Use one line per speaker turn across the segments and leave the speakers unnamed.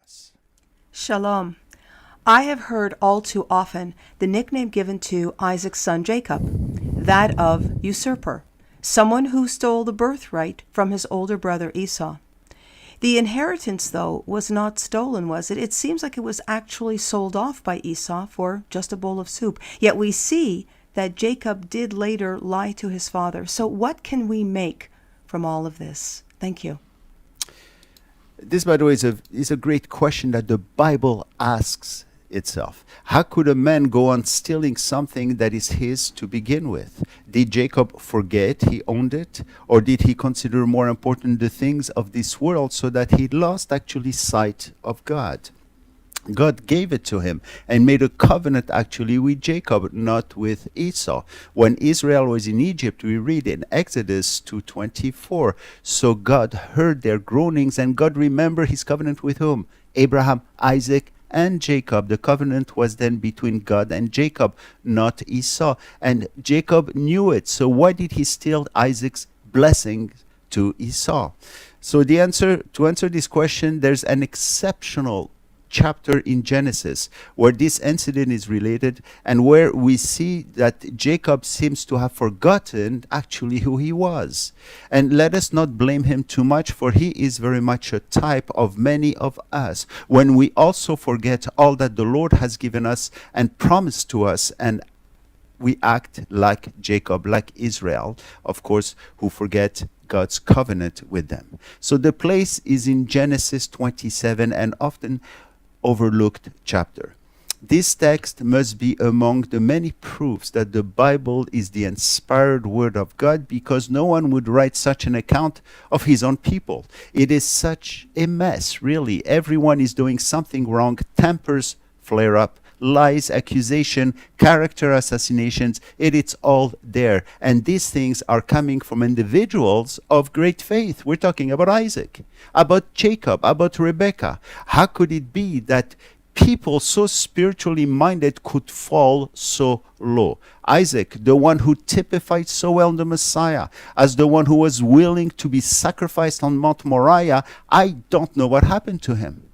us.
Shalom. I have heard all too often the nickname given to Isaac's son Jacob, that of usurper, someone who stole the birthright from his older brother Esau. The inheritance, though, was not stolen, was it? It seems like it was actually sold off by Esau for just a bowl of soup. Yet we see that Jacob did later lie to his father. So what can we make from all of this? Thank you.
This, by the way, is a great question that the Bible asks itself. How could a man go on stealing something that is his to begin with? Did Jacob forget he owned it? Or did he consider more important the things of this world so that he lost actually sight of God? God gave it to him and made a covenant actually with Jacob, not with Esau. When Israel was in Egypt, we read in Exodus 2:24, so God heard their groanings, and God remembered his covenant with whom? Abraham, Isaac, and Jacob. The covenant was then between God and Jacob, not Esau. And Jacob knew it. So why did he steal Isaac's blessing to Esau? So to answer this question, there's an exceptional chapter in Genesis where this incident is related and where we see that Jacob seems to have forgotten actually who he was. And let us not blame him too much, for he is very much a type of many of us when we also forget all that the Lord has given us and promised to us, and we act like Jacob, like Israel, of course, who forget God's covenant with them. So the place is in Genesis 27, and often overlooked chapter. This text must be among the many proofs that the Bible is the inspired word of God, because no one would write such an account of his own people. It is such a mess, really. Everyone is doing something wrong. Tempers flare up. Lies, accusation, character assassinations, it's all there. And these things are coming from individuals of great faith. We're talking about Isaac, about Jacob, about Rebekah. How could it be that people so spiritually minded could fall so low? Isaac, the one who typified so well the Messiah, as the one who was willing to be sacrificed on Mount Moriah, I don't know what happened to him.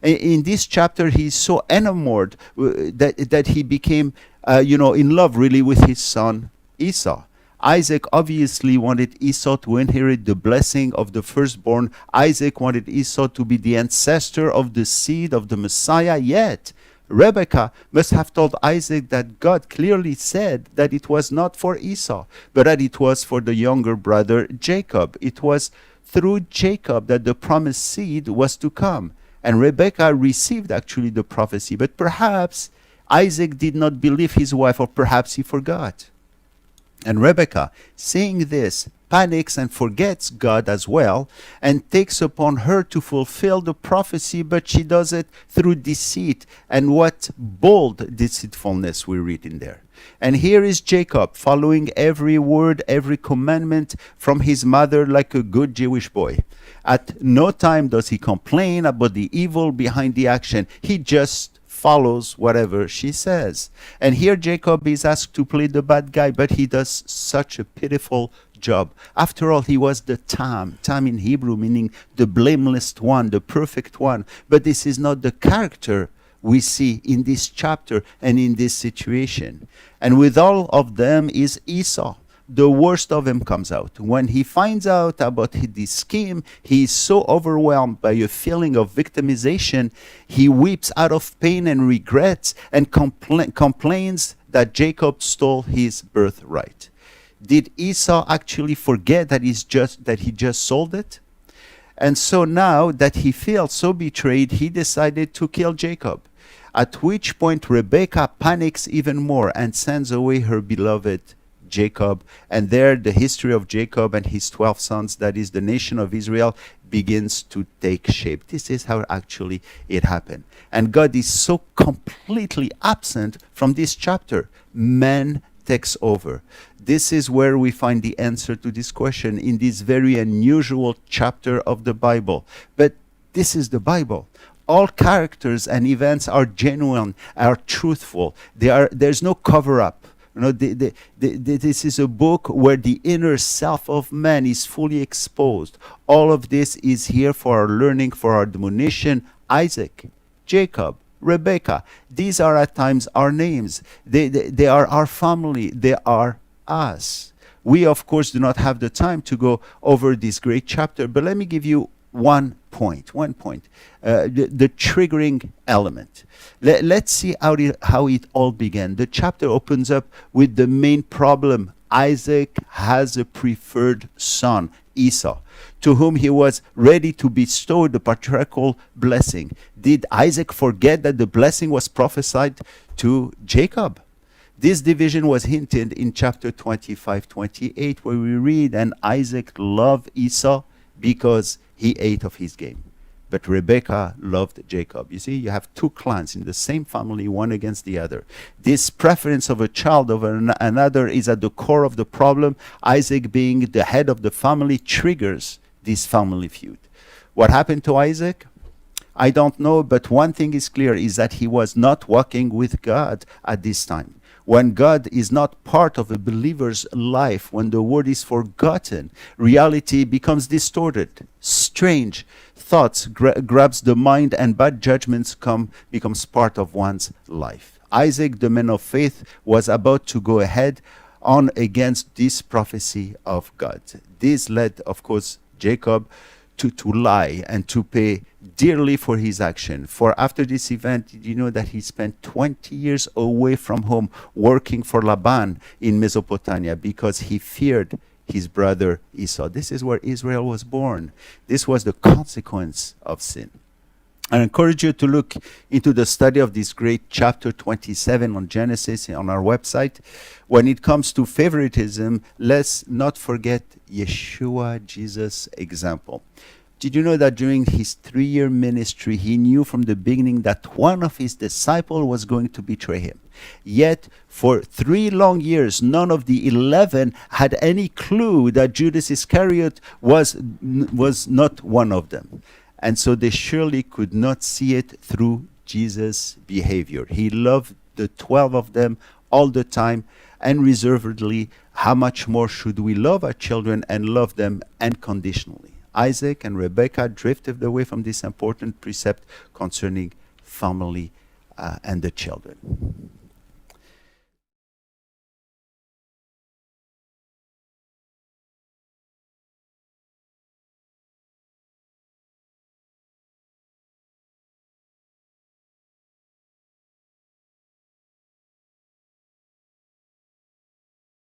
In this chapter, he's so enamored that he became, in love really with his son Esau. Isaac obviously wanted Esau to inherit the blessing of the firstborn. Isaac wanted Esau to be the ancestor of the seed of the Messiah. Yet, Rebekah must have told Isaac that God clearly said that it was not for Esau, but that it was for the younger brother Jacob. It was through Jacob that the promised seed was to come. And Rebekah received actually the prophecy, but perhaps Isaac did not believe his wife, or perhaps he forgot. And Rebekah, seeing this, panics and forgets God as well, and takes upon her to fulfill the prophecy, but she does it through deceit. And what bold deceitfulness we read in there. And here is Jacob following every word, every commandment from his mother like a good Jewish boy. At no time does he complain about the evil behind the action. He just follows whatever she says. And here Jacob is asked to play the bad guy, but he does such a pitiful job. After all, he was the Tam in Hebrew, meaning the blameless one, the perfect one. But this is not the character we see in this chapter and in this situation. And with all of them is Esau. The worst of him comes out. When he finds out about this scheme, he is so overwhelmed by a feeling of victimization, he weeps out of pain and regrets and complains that Jacob stole his birthright. Did Esau actually forget that he just sold it? And so now that he feels so betrayed, he decided to kill Jacob. At which point Rebekah panics even more and sends away her beloved Jacob. And there the history of Jacob and his 12 sons, that is the nation of Israel, begins to take shape. This is how actually it happened. And God is so completely absent from this chapter. Man takes over. This is where we find the answer to this question in this very unusual chapter of the Bible. But this is the Bible. All characters and events are genuine, are truthful. There's no cover-up. This is a book where the inner self of man is fully exposed. All of this is here for our learning, for our admonition. Isaac, Jacob, Rebecca. These are at times our names. They are our family. They are us. We, of course, do not have the time to go over this great chapter, but let me give you one point, the triggering element. Let's see how it all began. The chapter opens up with the main problem. Isaac has a preferred son, Esau, to whom he was ready to bestow the patriarchal blessing. Did Isaac forget that the blessing was prophesied to Jacob? This division was hinted in chapter 25-28, where we read, and Isaac loved Esau because he ate of his game, but Rebekah loved Jacob. You see, you have two clans in the same family, one against the other. This preference of a child over another is at the core of the problem. Isaac, being the head of the family, triggers this family feud. What happened to Isaac? I don't know, but one thing is clear, is that he was not walking with God at this time. When God is not part of a believer's life, when the word is forgotten, reality becomes distorted, strange thoughts grabs the mind, and bad judgments becomes part of one's life. Isaac, the man of faith, was about to go ahead on against this prophecy of God. This led, of course, Jacob to lie and to pay dearly for his action. For after this event, did you know that he spent 20 years away from home working for Laban in Mesopotamia because he feared his brother Esau? This is where Israel was born. This was the consequence of sin. I encourage you to look into the study of this great chapter 27 on Genesis on our website. When it comes to favoritism, let's not forget Yeshua, Jesus' example. Did you know that during his 3-year ministry, he knew from the beginning that one of his disciples was going to betray him? Yet, for 3 long years, none of the 11 had any clue that Judas Iscariot was not one of them. And so they surely could not see it through Jesus' behavior. He loved the 12 of them all the time and reservedly. How much more should we love our children and love them unconditionally? Isaac and Rebekah drifted away from this important precept concerning family and the children.